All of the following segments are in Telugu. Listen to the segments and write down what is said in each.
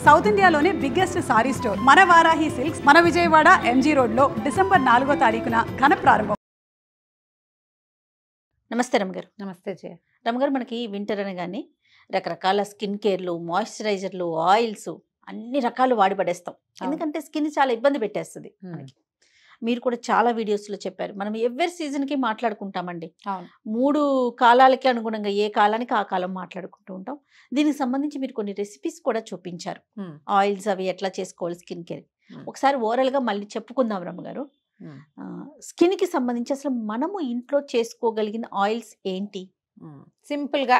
సౌత్ ఇండియాలోనే బిగ్గెస్ట్ సారీ స్టోర్ మన వారాహి సిల్క్స్ మన విజయవాడ ఎంజీ రోడ్లో డిసెంబర్ 4వ తారీఖున ఘన ప్రారంభం. నమస్తే రమగారు. నమస్తే జయ. రమగారు, మనకి వింటర్ అనగానే రకరకాల స్కిన్ కేర్లు, మాయిశ్చరైజర్లు, ఆయిల్స్ అన్ని రకాలు వాడి పడేస్తాం. ఎందుకంటే స్కిన్ చాలా ఇబ్బంది పెట్టేస్తుంది మనకి. మీరు కూడా చాలా వీడియోస్లో చెప్పారు, మనం ఎవరి సీజన్కి మాట్లాడుకుంటామండి. 3 కాలాలకి అనుగుణంగా ఏ కాలానికి ఆ కాలం మాట్లాడుకుంటూ ఉంటాం. దీనికి సంబంధించి మీరు కొన్ని రెసిపీస్ కూడా చూపించారు, ఆయిల్స్ అవి ఎట్లా చేసుకోవాలి స్కిన్ కేర్. ఒకసారి ఓవరాల్గా మళ్ళీ చెప్పుకుందాం రమ్మగారు. స్కిన్కి సంబంధించి అసలు మనము ఇంట్లో చేసుకోగలిగిన ఆయిల్స్ ఏంటి? సింపుల్గా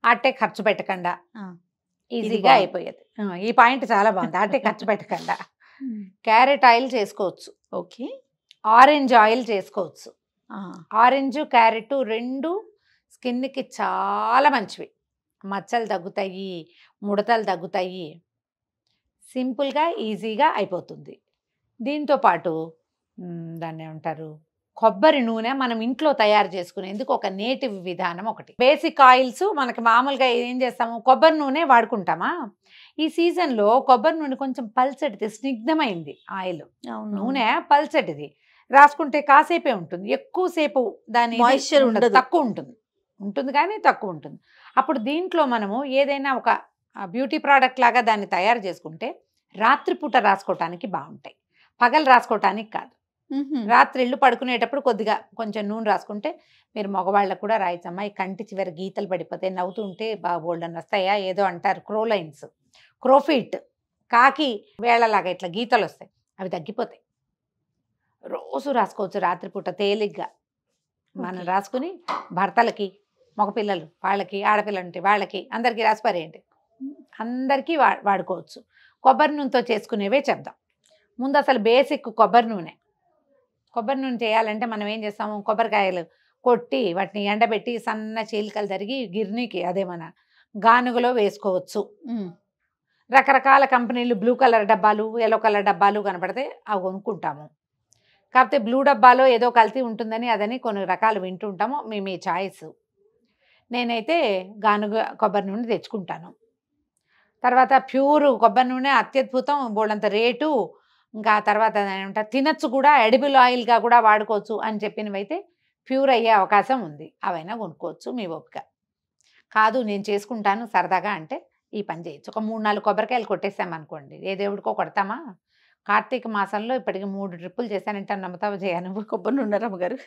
ఆటే ఖర్చు పెట్టకుండా ఈజీగా అయిపోయేది. ఈ పాయింట్ చాలా బాగుంది. ఆటే ఖర్చు పెట్టకుండా క్యారెట్ ఆయిల్ చేసుకోవచ్చు. ఓకే. ఆరెంజ్ ఆయిల్ చేసుకోవచ్చు. ఆరెంజ్ క్యారెట్ రెండు స్కిన్కి చాలా మంచివి. మచ్చలు తగ్గుతాయి, ముడతలు తగ్గుతాయి, సింపుల్గా ఈజీగా అయిపోతుంది. దీంతోపాటు దాన్ని ఏమంటారు, కొబ్బరి నూనె మనం ఇంట్లో తయారు చేసుకునేందుకు ఒక నేటివ్ విధానం ఒకటి. బేసిక్ ఆయిల్స్ మనకి మామూలుగా ఏం చేస్తాము, కొబ్బరి నూనె వాడుకుంటామా. ఈ సీజన్లో కొబ్బరి నూనె కొంచెం పల్చటిది, స్నిగ్ధమైంది ఆయిల్. నూనె పల్చటిది రాసుకుంటే కాసేపే ఉంటుంది, ఎక్కువసేపు దాని మాయిశ్చర్ ఉండదు, తక్కువ ఉంటుంది కానీ తక్కువ ఉంటుంది. అప్పుడు దీంట్లో మనము ఏదైనా ఒక బ్యూటీ ప్రోడక్ట్ లాగా దాన్ని తయారు చేసుకుంటే రాత్రిపూట రాసుకోవటానికి బాగుంటాయి, పగలు రాసుకోవటానికి కాదు. రాత్రి ఇల్లు పడుకునేటప్పుడు కొద్దిగా కొంచెం నూనె రాసుకుంటే, మీరు మగవాళ్ళకు కూడా రాయచ్చమ్మా, ఈ కంటి చివరి గీతలు పడిపోతాయి, నవ్వుతుంటే బాగా బోల్డన్ వస్తాయా ఏదో అంటారు, క్రోలైన్స్, క్రోఫిట్, కాకి వేళలాగా ఇట్లా గీతలు వస్తాయి, అవి తగ్గిపోతాయి. రోజు రాసుకోవచ్చు రాత్రిపూట తేలిగ్గా. మనం రాసుకుని భర్తలకి, మగపిల్లలు వాళ్ళకి, ఆడపిల్లలు ఉంటే వాళ్ళకి, అందరికీ రాసిపారేయండి. అందరికీ వాడుకోవచ్చు. కొబ్బరి నూనెతో చేసుకునేవే చెప్దాం. ముందు అసలు బేసిక్ కొబ్బరి నూనె చేయాలంటే మనం ఏం చేస్తాము, కొబ్బరికాయలు కొట్టి వాటిని ఎండబెట్టి సన్న చీలికలు తరిగి గిర్నీకి, అదే మన గానుగలో వేసుకోవచ్చు. రకరకాల కంపెనీలు బ్లూ కలర్ డబ్బాలు, ఎల్లో కలర్ డబ్బాలు కనపడితే అవి కొనుక్కుంటాము. కాకపోతే బ్లూ డబ్బాలో ఏదో కల్తీ ఉంటుందని అదని కొన్ని రకాలు వింటుంటాము. మీ చాయిస్. నేనైతే గానుగ కొబ్బరి నూనె తెచ్చుకుంటాను. తర్వాత ప్యూర్ కొబ్బరి నూనె అత్యద్భుతం, బోళ్ళంత రేటు. ఇంకా తర్వాత ఏమంటారు, తినచ్చు కూడా, ఎడిబుల్ ఆయిల్గా కూడా వాడుకోవచ్చు అని చెప్పినవైతే ప్యూర్ అయ్యే అవకాశం ఉంది, అవైనా కొనుక్కోవచ్చు మీ ఓపిక. కాదు నేను చేసుకుంటాను సరదాగా అంటే ఈ పని చేయొచ్చు. ఒక 3-4 కొబ్బరికాయలు కొట్టేసామనుకోండి, ఏ దేవుడికో కొడతామా. కార్తీక మాసంలో ఇప్పటికి 3 ట్రిప్పులు చేశానంటే నమ్ముతావా చేయ నువ్వు? కొబ్బరి నూనె రమ్మగారు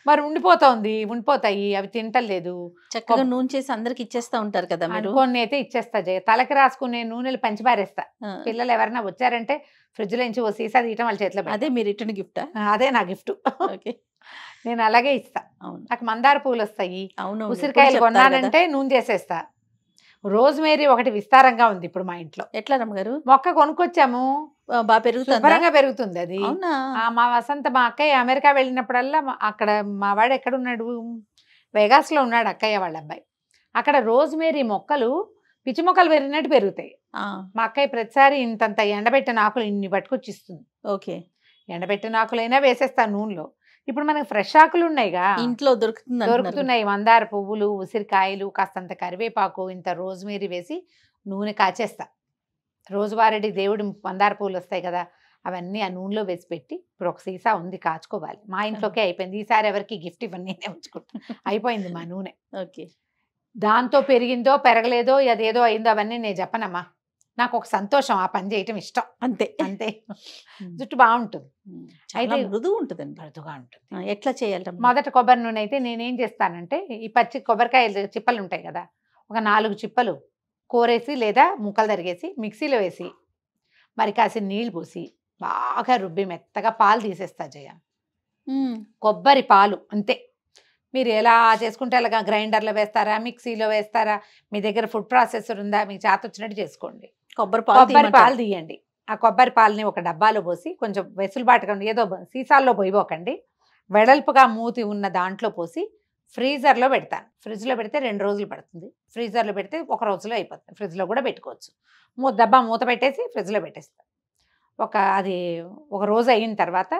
మరి ఉండిపోతాయి, అవి తింటలేదు. చక్కగా నూనె చేసి అందరికి ఇచ్చేస్తా ఉంటారు కదా మీరు? కొన్ని అయితే ఇచ్చేస్తా జయ, తలకి రాసుకునే నూనెలు పంచిపారేస్తా. పిల్లలు ఎవరైనా వచ్చారంటే ఫ్రిడ్జ్ లోంచి ఓ సీసా తీయటం వాళ్ళ చేతిలో. అదే మీ రిటర్న్ గిఫ్ట్? అదే నా గిఫ్ట్. నేను అలాగే ఇస్తా. నాకు మందార పూలు వస్తాయి, ఉసిరికాయలు కొన్నానంటే నూనె చేసేస్తా. రోజ్మేరీ ఒకటి విస్తారంగా ఉంది ఇప్పుడు మా ఇంట్లో. ఎట్లా రమ్మగారు? మొక్క కొనుక్కొచ్చాము, బాగా పెరుగుతుంది, శుభ్రంగా పెరుగుతుంది అది. మా వసంత, మా అక్కయ్య అమెరికా వెళ్ళినప్పుడల్లా, అక్కడ మా వాడు ఎక్కడున్నాడు, వెగాస్లో ఉన్నాడు అక్కయ్య వాళ్ళ అబ్బాయి. అక్కడ రోజ్మేరీ మొక్కలు పిచ్చి మొక్కలు పెరిగినట్టు పెరుగుతాయి. మా అక్కయ్య ప్రతిసారి ఇంతంత ఎండబెట్టిన ఆకులు ఇన్ని పట్టుకొచ్చి ఇస్తుంది. ఓకే. ఎండబెట్టిన ఆకులైనా వేసేస్తాను నూనెలో. ఇప్పుడు మనకి ఫ్రెష్ ఆకులు ఉన్నాయిగా, ఇంట్లో దొరుకుతున్నాయి. మందార పువ్వులు, ఉసిరికాయలు, కాస్తంత కరివేపాకు, ఇంత రోజ్మేరీ వేసి నూనె కాచేస్తా. రోజువారీ దేవుడి మందార పువ్వులు వస్తాయి కదా, అవన్నీ ఆ నూనెలో వేసి పెట్టి ఇప్పుడు ఒక సీసా ఉంది, కాచుకోవాలి. మా ఇంట్లోకే అయిపోయింది. ఈసారి ఎవరికి గిఫ్ట్ ఇవ్వని నేనే ఉంచుకుంటా. అయిపోయింది మా నూనె. ఓకే. దాంతో పెరిగిందో పెరగలేదో అదేదో అయిందో అవన్నీ నేను చెప్పనమ్మా. నాకు ఒక సంతోషం, ఆ పని చేయటం ఇష్టం, అంతే. జుట్టు బాగుంటుంది, అయితే మృదుగా ఉంటుందండి. మృదుగా ఉంటుంది. ఎట్లా చేయాలి? మొదట కొబ్బరి నూనె అయితే నేనేం చేస్తానంటే, ఈ పచ్చి కొబ్బరికాయలు చిప్పలు ఉంటాయి కదా, ఒక 4 చిప్పలు కోరేసి లేదా ముక్కలు తరిగేసి మిక్సీలో వేసి మరి కాసిన నీళ్ళు పోసి బాగా రుబ్బి మెత్తగా పాలు తీసేస్తా జయ. కొబ్బరి పాలు అంతే. మీరు ఎలా చేసుకుంటే అలాగా గ్రైండర్లో వేస్తారా, మిక్సీలో వేస్తారా, మీ దగ్గర ఫుడ్ ప్రాసెసర్ ఉందా, మీకు చేత వచ్చినట్టు చేసుకోండి. కొబ్బరి పాలు తీయండి. ఆ కొబ్బరి పాలని ఒక డబ్బాలో పోసి కొంచెం వెసులుబాటుగా ఏదో సీసాల్లో పోయిపోకండి, వెడల్పుగా మూతి ఉన్న దాంట్లో పోసి ఫ్రీజర్లో పెడతాను. ఫ్రిడ్జ్లో పెడితే 2 రోజులు పడుతుంది, ఫ్రీజర్లో పెడితే 1 రోజులో అయిపోతుంది. ఫ్రిడ్జ్లో కూడా పెట్టుకోవచ్చు. డబ్బా మూత పెట్టేసి ఫ్రిడ్జ్లో పెట్టేస్తాను. అది 1 రోజు అయిన తర్వాత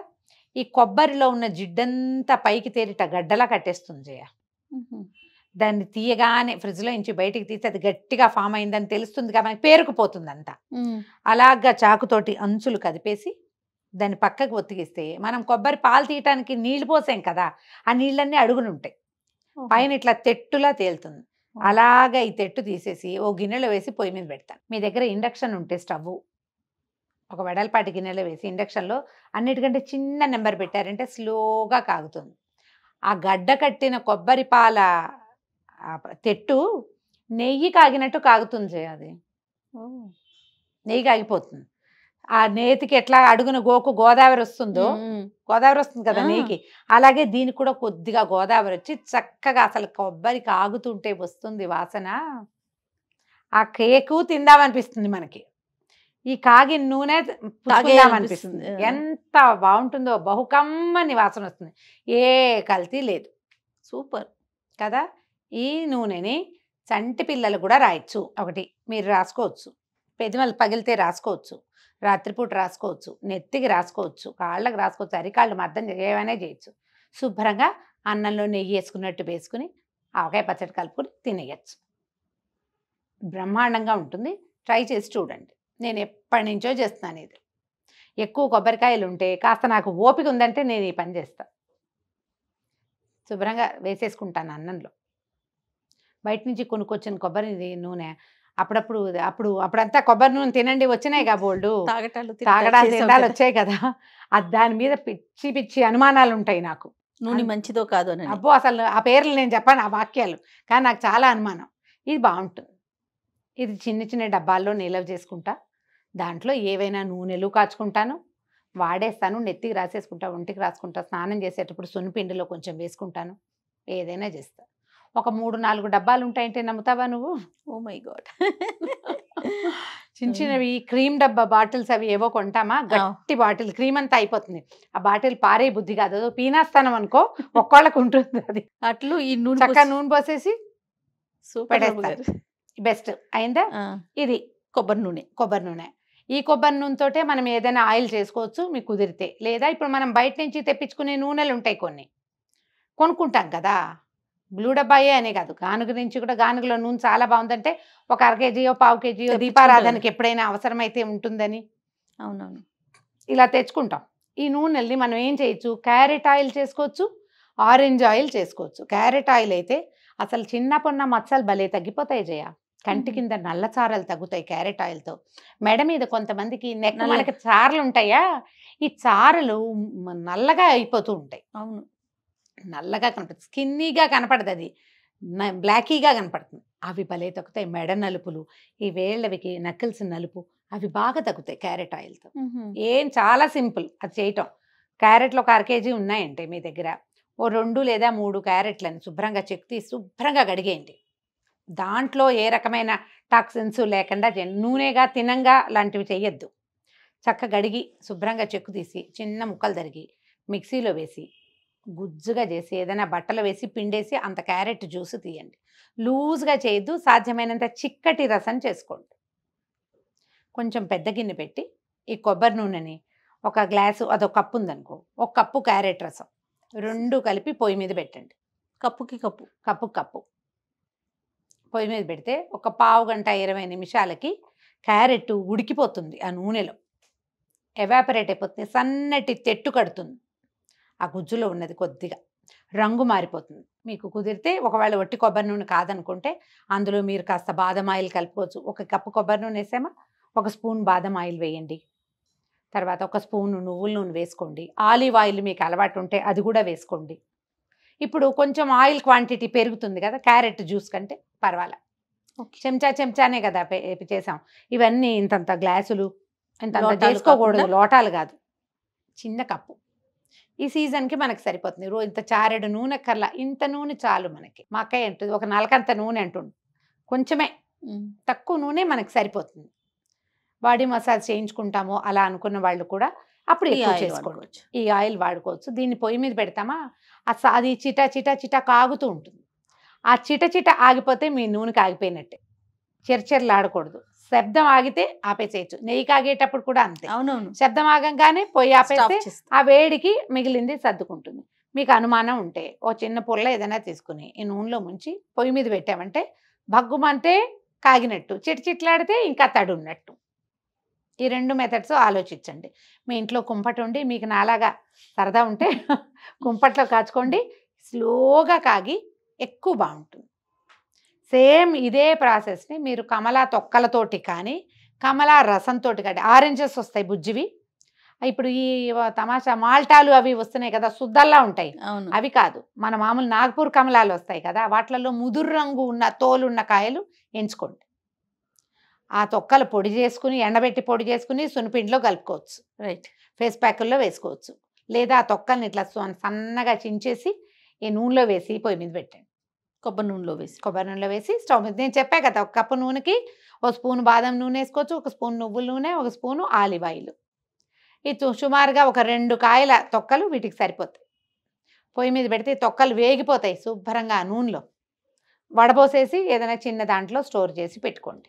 ఈ కొబ్బరిలో ఉన్న జిడ్డంతా పైకి తేరిట గడ్డలా కట్టేస్తుంది జయ. దాన్ని తీయగానే ఫ్రిడ్జ్లో నుంచి బయటికి తీస్తే అది గట్టిగా ఫామ్ అయిందని తెలుస్తుంది కదా, మనకి పేరుకుపోతుంది అంతా. అలాగా చాకుతోటి అంచులు కదిపేసి దాన్ని పక్కకు ఒత్తిగిస్తే మనం కొబ్బరి పాలు తీయటానికి నీళ్లు పోసాం కదా, ఆ నీళ్ళన్నీ అడుగునుంటాయి, పైన ఇట్లా తెట్టులా తేలుతుంది. అలాగా ఈ తెట్టు తీసేసి ఓ గిన్నెలో వేసి పొయ్యి మీద పెడతాను. మీ దగ్గర ఇండక్షన్ ఉంటే స్టవ్ ఒక వెడల్పాటి గిన్నెలో వేసి ఇండక్షన్లో అన్నిటికంటే చిన్న నెంబర్ పెట్టారంటే స్లోగా కాగుతుంది. ఆ గడ్డ కట్టిన కొబ్బరి పాల తెట్టు నెయ్యి కాగినట్టు కాగుతుంది. అది నెయ్యి కాగిపోతుంది. ఆ నేతికి ఎట్లా అడుగున గోదావరి వస్తుందో, గోదావరి వస్తుంది కదా నెయ్యికి, అలాగే దీనికి కూడా కొద్దిగా గోదావరి వచ్చి చక్కగా అసలు కొబ్బరి కాగుతుంటే వస్తుంది వాసన. ఆ కేకు తిందామనిపిస్తుంది మనకి, ఈ కాగిన నూనె పుచ్చుకుందామనిపిస్తుంది. ఎంత బాగుంటుందో, బహుకమ్మని వాసన వస్తుంది, ఏ కల్తీ లేదు. సూపర్ కదా. ఈ నూనెని చంటి పిల్లలు కూడా రాయొచ్చు. ఒకటి మీరు రాసుకోవచ్చు, పెదిమలు పగిలితే రాసుకోవచ్చు, రాత్రిపూట రాసుకోవచ్చు, నెత్తికి రాసుకోవచ్చు, కాళ్ళకి రాసుకోవచ్చు, అరికాళ్ళు మద్దం ఏమైనా చేయొచ్చు. శుభ్రంగా అన్నంలో నెయ్యి వేసుకున్నట్టు వేసుకుని ఆవకాయ పచ్చడి కలుపుకొని తినేయచ్చు. బ్రహ్మాండంగా ఉంటుంది. ట్రై చేసి చూడండి. నేను ఎప్పటి నుంచో చేస్తున్నాను ఇది. ఎక్కువ కొబ్బరికాయలు ఉంటే కాస్త నాకు ఓపిక ఉందంటే నేను ఈ పని చేస్తాను. శుభ్రంగా వేసేసుకుంటాను అన్నంలో. బయట నుంచి కొనుక్కొచ్చిన కొబ్బరి నూనె అప్పుడంతా కొబ్బరి నూనె తినండి వచ్చినాయి కదా బోల్డు, తాగడాలు వచ్చాయి కదా, అది దాని మీద పిచ్చి పిచ్చి అనుమానాలు ఉంటాయి నాకు. నూనె మంచిదో కాదు అని. అబ్బో అసలు ఆ పేర్లు నేను చెప్పాను, ఆ వాక్యాలు, కానీ నాకు చాలా అనుమానం. ఇది బాగుంటుంది. ఇది చిన్న చిన్న డబ్బాల్లో నిల్వ చేసుకుంటా. దాంట్లో ఏవైనా నూనెలు కాచుకుంటాను, వాడేస్తాను, నెత్తికి రాసేసుకుంటా, ఒంటికి రాసుకుంటా, స్నానం చేసేటప్పుడు సున్నిపిండిలో కొంచెం వేసుకుంటాను, ఏదైనా చేస్తా. ఒక 3-4 డబ్బాలు ఉంటాయంటే నమ్ముతావా నువ్వు? Oh my god. చిన్న చిన్నవి క్రీమ్ డబ్బా బాటిల్స్ అవి ఏవో కొంటామా, గట్టి బాటిల్, క్రీమ్ అంతా అయిపోతుంది, ఆ బాటిల్ పారే బుద్ధి కాదు, పీనాస్తానం అనుకో, ఒక్కోళ్ళకు ఉంటుంది అది. అట్లు ఈ నూనె చక్కగా నూనె పోసేసి పెట్టేస్తారు. బెస్ట్ అయిందా. ఇది కొబ్బరి నూనె. ఈ కొబ్బరి నూనెతోటే మనం ఏదైనా ఆయిల్ చేసుకోవచ్చు మీకు కుదిరితే. లేదా ఇప్పుడు మనం బయట నుంచి తెప్పించుకునే నూనెలు ఉంటాయి, కొన్ని కొనుక్కుంటాం కదా, బ్లూ డబ్బాయే అనే కాదు, గానుగ నుంచి కూడా, గానుగలో నూనె చాలా బాగుందంటే ఒక 1/2 కేజీయో 1/4 కేజీయో దీపారాధనకి ఎప్పుడైనా అవసరమైతే ఉంటుందని అవునవును ఇలా తెచ్చుకుంటాం. ఈ నూనెల్ని మనం ఏం చేయొచ్చు, క్యారెట్ ఆయిల్ చేసుకోవచ్చు, ఆరెంజ్ ఆయిల్ చేసుకోవచ్చు. క్యారెట్ ఆయిల్ అయితే అసలు చిన్న పొన్న మచ్చలు భలే తగ్గిపోతాయి జయ, కంటి కింద నల్ల చారలు తగ్గుతాయి క్యారెట్ ఆయిల్తో. మెడ మీద కొంతమందికి మనకి చారలు ఉంటాయా, ఈ చారలు నల్లగా అయిపోతూ ఉంటాయి. అవును, నల్లగా కనపడుతుంది, స్కిన్నీగా కనపడదు, అది బ్లాకీగా కనపడుతుంది. అవి భలే తగ్గుతాయి. మెడ నలుపులు, ఈ వేళ్ళవికి నకిల్స్ నలుపు, అవి బాగా తగ్గుతాయి క్యారెట్ ఆయిల్తో. ఏం చాలా సింపుల్ అది చేయటం. క్యారెట్లు ఒక 1/2 కేజీ ఉన్నాయంటే మీ దగ్గర, ఓ 2 లేదా 3 క్యారెట్లను శుభ్రంగా చెక్కి శుభ్రంగా కడిగేయండి. దాంట్లో ఏ రకమైన టాక్సిన్స్ లేకుండా నూనెగా తినంగా లాంటివి చెయ్యొద్దు. చక్కగా కడిగి శుభ్రంగా చెక్కు తీసి చిన్న ముక్కలు తరిగి మిక్సీలో వేసి గుజ్జుగా చేసి ఏదైనా బట్టలు వేసి పిండేసి అంత క్యారెట్ జ్యూస్ తీయండి. లూజ్గా చేయొద్దు, సాధ్యమైనంత చిక్కటి రసం చేసుకోండి. కొంచెం పెద్ద గిన్నె పెట్టి ఈ కొబ్బరి నూనెని ఒక గ్లాసు, అదొక కప్పు ఉందనుకో, 1 కప్పు క్యారెట్ రసం 2 కలిపి పొయ్యి మీద పెట్టండి. కప్పు పొయ్యి మీద పెడితే ఒక 1/2 గంట 20 నిమిషాలకి క్యారెట్ ఉడికిపోతుంది, ఆ నూనెలో ఎవాపరేట్ అయిపోతుంది, సన్నటి తెట్టు కడుతుంది. ఆ గుజ్జులో ఉన్నది కొద్దిగా రంగు మారిపోతుంది. మీకు కుదిరితే ఒకవేళ ఒట్టి కొబ్బరి నూనె కాదనుకుంటే అందులో మీరు కాస్త బాదం ఆయిల్ కలుపుకోవచ్చు. 1 కప్పు కొబ్బరి నూనె వేసామా, 1 స్పూన్ బాదం ఆయిల్ వేయండి, తర్వాత 1 స్పూన్ నువ్వుల నూనె వేసుకోండి. ఆలివ్ ఆయిల్ మీకు అలవాటు ఉంటే అది కూడా వేసుకోండి. ఇప్పుడు కొంచెం ఆయిల్ క్వాంటిటీ పెరుగుతుంది కదా క్యారెట్ జ్యూస్ కంటే, పర్వాలే. చెంచానే కదా చేసాం. ఇవన్నీ ఇంతంత గ్లాసులు ఇంత చేసుకోకూడదు, లోటాలు కాదు, చిన్న కప్పు. ఈ సీజన్కి మనకు సరిపోతుంది. ఇంత చారెడు నూనె కల్లా ఇంత నూనె చాలు మనకి. మా అక్కయ్య అంటుంది ఒక 4 నూనె అంటుంది, కొంచెమే తక్కువ నూనె మనకి సరిపోతుంది. బాడీ మసాజ్ చేయించుకుంటాము అలా అనుకున్న వాళ్ళు కూడా అప్పుడు ఎక్కువ చేసుకోవచ్చు, ఈ ఆయిల్ వాడుకోవచ్చు. దీన్ని పొయ్యి మీద పెడతామా, అది చిటా కాగుతూ ఉంటుంది. ఆ చిట ఆగిపోతే మీ నూనెకి ఆగిపోయినట్టే. చెర్చెర్లాడకూడదు, శబ్దం ఆగితే ఆపేసేయచ్చు. నెయ్యి కాగేటప్పుడు కూడా అంతే. అవునవును, శబ్దం ఆగంగానే పొయ్యి ఆపేస్తే ఆ వేడికి మిగిలింది సర్దుకుంటుంది. మీకు అనుమానం ఉంటే ఓ చిన్న పుల్ల ఏదైనా తీసుకుని ఈ నూనెలో ముంచి పొయ్యి మీద పెట్టామంటే భగ్గుమంటే కాగినట్టు, చిట్లాడితే ఇంకా తడున్నట్టు. ఈ 2 మెథడ్స్ ఆలోచించండి. మీ ఇంట్లో కుంపటి ఉండి మీకు నాలాగా సరదా ఉంటే కుంపట్లో కాచుకోండి. స్లోగా కాగి ఎక్కువ బాగుంటుంది. సేమ్ ఇదే ప్రాసెస్ని మీరు కమలా తొక్కలతోటి కానీ కమలా రసంతో కానీ, ఆరెంజెస్ వస్తాయి బుజ్జివి, ఇప్పుడు ఈ తమాషా మాల్టాలు అవి వస్తున్నాయి కదా, సుద్దల్లా ఉంటాయి, అవి కాదు, మన మామూలు నాగపూర్ కమలాలు వస్తాయి కదా, వాటిలలో ముదురు రంగు ఉన్న తోలున్న కాయలు ఎంచుకోండి. ఆ తొక్కలు పొడి చేసుకుని ఎండబెట్టి పొడి చేసుకుని సున్నిపిండిలో కలుపుకోవచ్చు. రైట్. ఫేస్ ప్యాకుల్లో వేసుకోవచ్చు. లేదా ఆ తొక్కల్ని ఇట్లా సన్నగా చించేసి ఈ నూనెలో వేసి పొయ్యి మీద పెట్టండి. కొబ్బరి నూనెలో వేసి స్టవ్ మీద, నేను చెప్పా కదా, 1 కప్పు నూనెకి 1 స్పూన్ బాదం నూనె వేసుకోవచ్చు, 1 స్పూన్ నువ్వుల నూనె, 1 స్పూను ఆలివ్ ఆయిల్. ఇది సుమారుగా ఒక 2 కాయల తొక్కలు వీటికి సరిపోతాయి. పొయ్యి మీద పెడితే తొక్కలు వేగిపోతాయి శుభ్రంగా నూనెలో. వడబోసేసి ఏదైనా చిన్న దాంట్లో స్టోర్ చేసి పెట్టుకోండి.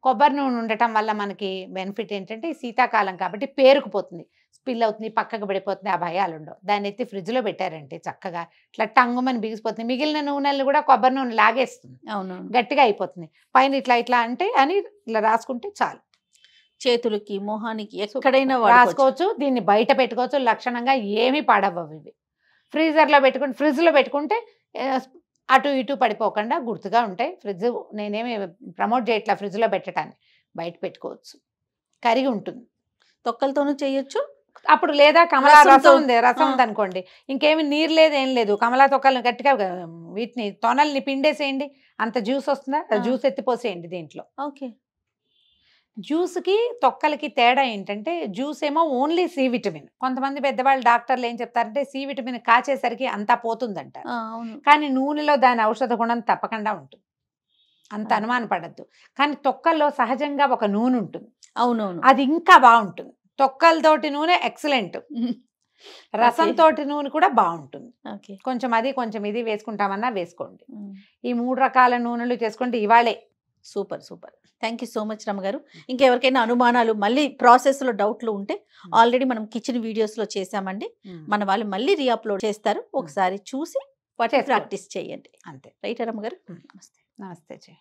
కొబ్బరి నూనె ఉండటం వల్ల మనకి బెనిఫిట్ ఏంటంటే శీతాకాలం కాబట్టి పేరుకుపోతుంది, స్పిల్ అవుతుంది, పక్కకు పడిపోతుంది, ఆ భయాలు ఉండవు. దాన్ని ఎత్తి ఫ్రిడ్జ్లో పెట్టారంటే చక్కగా ఇట్లా టంగుమని బిగిసిపోతుంది. మిగిలిన నూనెలు కూడా కొబ్బరి నూనె లాగేస్తుంది, గట్టిగా అయిపోతుంది. పైన ఇట్లా అంటే అని ఇట్లా రాసుకుంటే చాలు. చేతులకి మొహానికి ఎక్కడైనా రాసుకోవచ్చు. దీన్ని బయట పెట్టుకోవచ్చు, లక్షణంగా ఏమీ పాడవ్వవు ఇవి. ఫ్రీజర్లో పెట్టుకుంటే, ఫ్రిడ్జ్లో పెట్టుకుంటే అటు ఇటు పడిపోకుండా గుర్తుగా ఉంటాయి. ఫ్రిడ్జ్ నేనేమి ప్రమోట్ చేయట్లా ఫ్రిడ్జ్లో పెట్టడాన్ని, బయట పెట్టుకోవచ్చు, కరిగి ఉంటుంది. తొక్కలతోనూ చేయొచ్చు. అప్పుడు లేదా కమలా రసం ఉంది అనుకోండి, ఇంకేమి నీరు లేదు ఏం లేదు, కమలా తొక్కలను గట్టిగా వీటిని తొనల్ని పిండేసేయండి, అంత జ్యూస్ వస్తుందా, జ్యూస్ ఎత్తిపోసేయండి దీంట్లో. ఓకే. జ్యూస్కి తొక్కలకి తేడా ఏంటంటే, జ్యూస్ ఏమో ఓన్లీ సి విటమిన్. కొంతమంది పెద్దవాళ్ళు డాక్టర్లు ఏం చెప్తారంటే సి విటమిన్ కాచేసరికి అంతా పోతుందంటారు. కానీ నూనెలో దాని ఔషధ గుణం తప్పకుండా ఉంటుంది, అంత అనుమాన పడద్దు. కానీ తొక్కల్లో సహజంగా ఒక నూనె ఉంటుంది, అవునవును, అది ఇంకా బాగుంటుంది. తొక్కలతోటి నూనె ఎక్సలెంట్, రసంతో నూనె కూడా బాగుంటుంది. కొంచెం అది కొంచెం ఇది వేసుకుంటామన్నా వేసుకోండి. ఈ 3 రకాల నూనెలు చేసుకుంటే ఇవాళే. Super super. Thank you so much రమ్మ గారు. ఇంకెవరికైనా అనుమానాలు, మళ్ళీ ప్రాసెస్లో డౌట్లు ఉంటే ఆల్రెడీ మనం కిచెన్ వీడియోస్లో చేసామండి, మన వాళ్ళు మళ్ళీ రీఅప్లోడ్ చేస్తారు, ఒకసారి చూసి వాటి ప్రాక్టీస్ చేయండి. అంతే. రైట్ రమ్మ గారు? నమస్తే. నమస్తే.